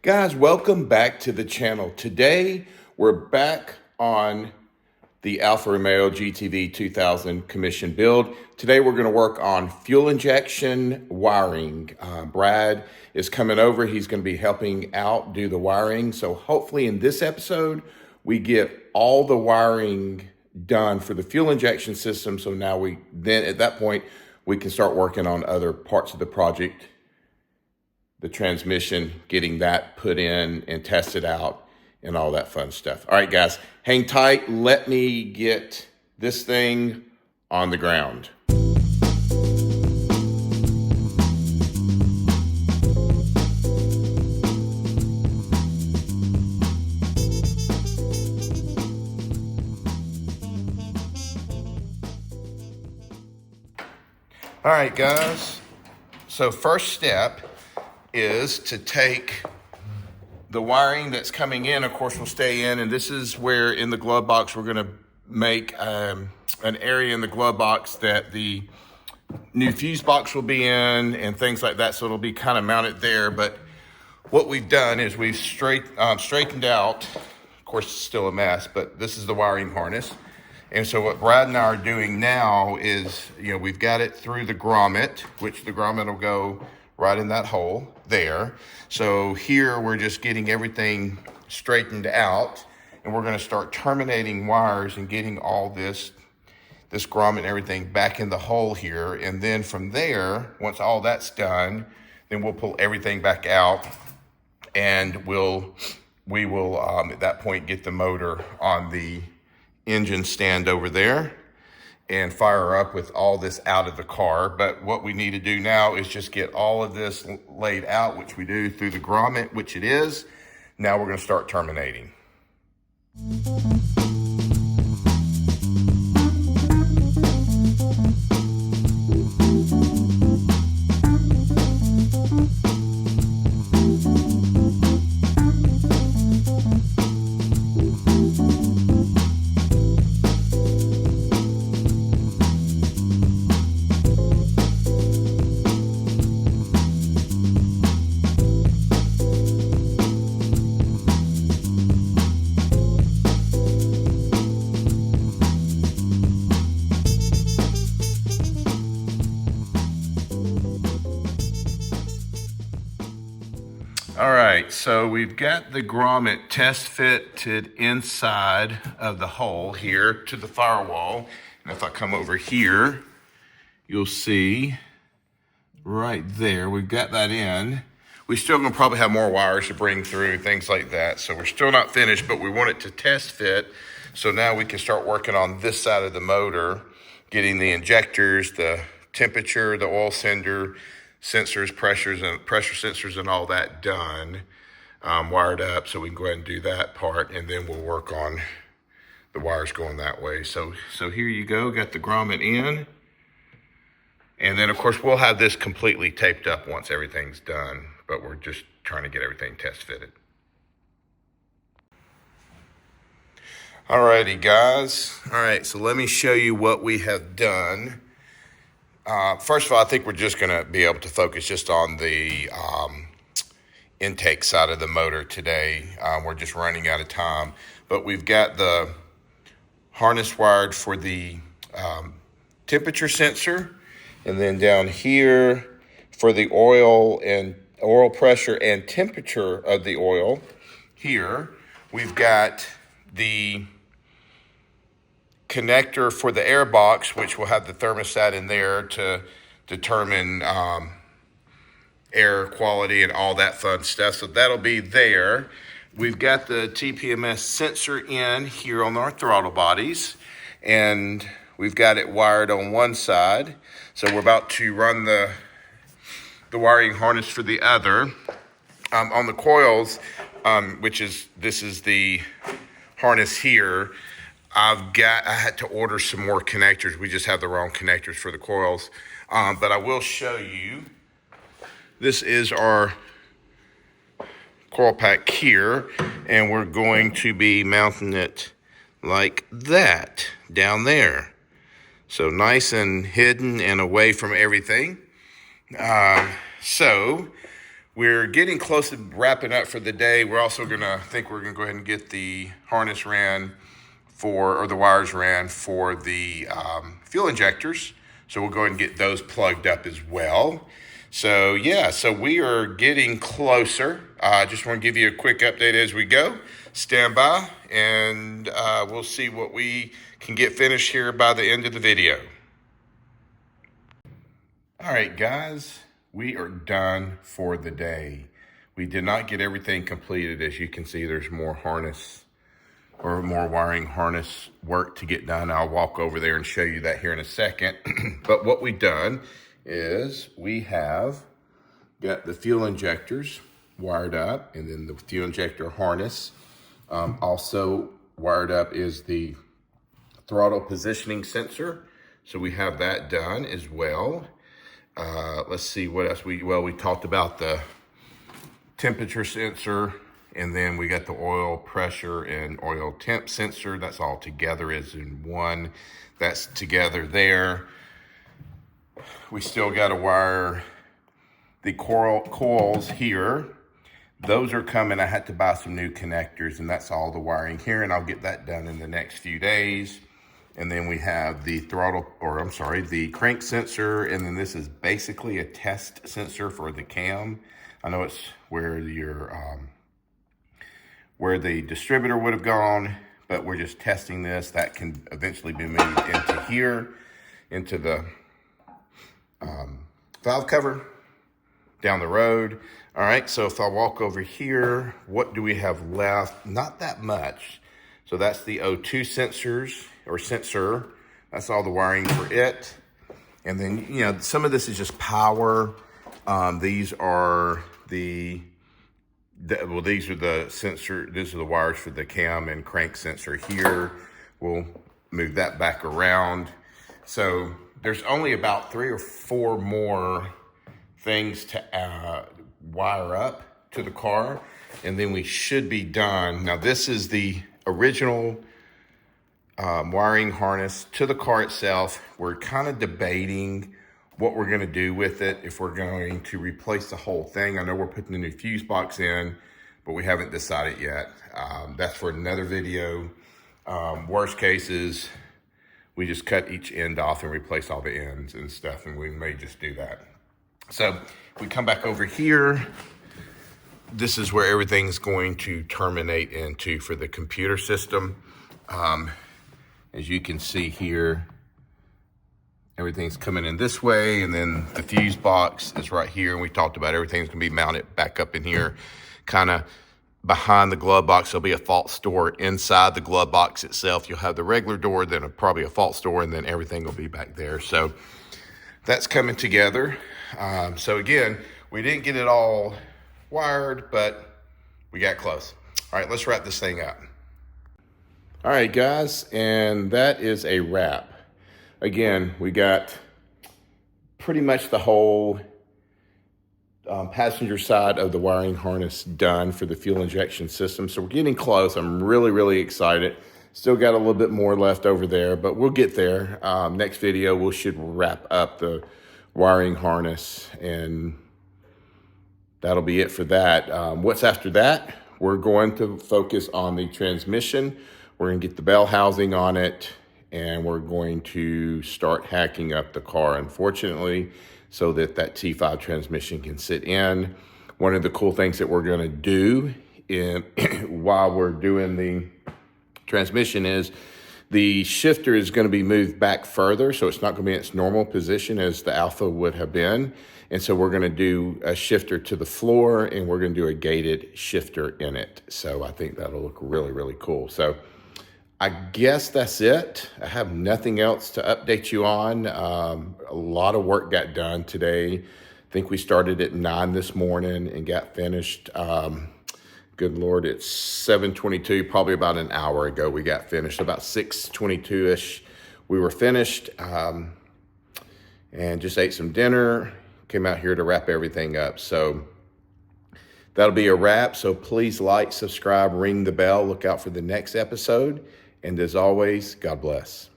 Guys, welcome back to the channel. Today, we're back on the ALFA ROMEO GTV 2000 commission build. Today, we're gonna work on fuel injection wiring. Brad is coming over. He's gonna be helping out do the wiring. So hopefully in this episode, we get all the wiring done for the fuel injection system. So now then at that point, we can start working on other parts of the project. The transmission, getting that put in and tested out and all that fun stuff. All right, guys, hang tight. Let me get this thing on the ground. All right, guys. So first step is to take the wiring that's coming in, of course, will stay in, and this is where in the glove box we're going to make an area in the glove box that the new fuse box will be in and things like that, so it'll be kind of mounted there. But what we've done is we've straightened out, of course it's still a mess, but this is the wiring harness. And so what Brad and I are doing now is, we've got it through the grommet, which the grommet will go right in that hole there. So here we're just getting everything straightened out, and we're going to start terminating wires and getting all this grommet and everything back in the hole here. And then from there, once all that's done, then we'll pull everything back out, and we will at that point get the motor on the engine stand over there and fire up with all this out of the car. But what we need to do now is just get all of this laid out, which we do through the grommet, which it is. Now we're going to start terminating. All right, so we've got the grommet test fitted inside of the hole here to the firewall. And if I come over here, you'll see right there, we've got that in. We're still gonna probably have more wires to bring through, things like that. So we're still not finished, but we want it to test fit. So now we can start working on this side of the motor, getting the injectors, the temperature, the oil sensors, pressure sensors and all that done, wired up, so we can go ahead and do that part, and then we'll work on the wires going that way. So here you go, got the grommet in, and then of course we'll have this completely taped up once everything's done, but we're just trying to get everything test fitted. Alrighty, guys. All right, so let me show you what we have done. First of all, I think we're just going to be able to focus just on the intake side of the motor today. We're just running out of time, but we've got the harness wired for the temperature sensor, and then down here for the oil pressure and temperature of the oil. Here we've got the connector for the air box, which will have the thermostat in there to determine air quality and all that fun stuff. So that'll be there. We've got the TPMS sensor in here on our throttle bodies, and we've got it wired on one side. So we're about to run the wiring harness for the other. On the coils, this is the harness here. I had to order some more connectors. We just have the wrong connectors for the coils. But I will show you. This is our coil pack here, and we're going to be mounting it like that down there. So nice and hidden and away from everything. So we're getting close to wrapping up for the day. We're also we're gonna go ahead and get the harness ran or the wires ran for the fuel injectors. So we'll go ahead and get those plugged up as well. So yeah, so we are getting closer. I just want to give you a quick update as we go. Stand by, and we'll see what we can get finished here by the end of the video. All right, guys, we are done for the day. We did not get everything completed. As you can see, there's more more wiring harness work to get done. I'll walk over there and show you that here in a second. But what we've done is we have got the fuel injectors wired up, and then the fuel injector harness. Also wired up is the throttle positioning sensor. So we have that done as well. Let's see what else we talked about the temperature sensor, and then we got the oil pressure and oil temp sensor. That's all together is in one. That's together there. We still got to wire the coils here. Those are coming. I had to buy some new connectors, and that's all the wiring here, and I'll get that done in the next few days. And then we have the the crank sensor, and then this is basically a test sensor for the cam. I know it's where where the distributor would have gone, but we're just testing this. That can eventually be moved into here, into the valve cover down the road. All right, so if I walk over here, what do we have left? Not that much. So that's the O2 sensor. That's all the wiring for it. And then, some of this is just power. These are these are the sensor. These are the wires for the cam and crank sensor here. We'll move that back around. So there's only about 3 or 4 more things to wire up to the car, and then we should be done. Now this is the original wiring harness to the car itself. We're kind of debating what we're going to do with it, if we're going to replace the whole thing. I know we're putting a new fuse box in, but we haven't decided yet. That's for another video. Worst cases, we just cut each end off and replace all the ends and stuff, and we may just do that. So we come back over here. This is where everything's going to terminate into for the computer system. As you can see here, everything's coming in this way, and then the fuse box is right here. And we talked about everything's gonna be mounted back up in here, kind of behind the glove box. There'll be a false door inside the glove box itself. You'll have the regular door, then probably a false door, and then everything will be back there. So that's coming together. So again, we didn't get it all wired, but we got close. All right, let's wrap this thing up. All right, guys, and that is a wrap. Again, we got pretty much the whole passenger side of the wiring harness done for the fuel injection system. So we're getting close. I'm really, really excited. Still got a little bit more left over there, but we'll get there. Next video, we should wrap up the wiring harness, and that'll be it for that. What's after that? We're going to focus on the transmission. We're going to get the bell housing on it, and we're going to start hacking up the car, unfortunately, so that T5 transmission can sit in. One of the cool things that we're going to do while we're doing the transmission is the shifter is going to be moved back further, so it's not going to be in its normal position as the Alpha would have been. And so we're going to do a shifter to the floor, and we're going to do a gated shifter in it. So I think that'll look really, really cool. So I guess that's it. I have nothing else to update you on. A lot of work got done today. I think we started at 9 this morning and got finished. Good Lord, it's 7:22, probably about an hour ago we got finished. About 6:22-ish we were finished, and just ate some dinner. Came out here to wrap everything up. So that'll be a wrap. So please like, subscribe, ring the bell, look out for the next episode. And as always, God bless.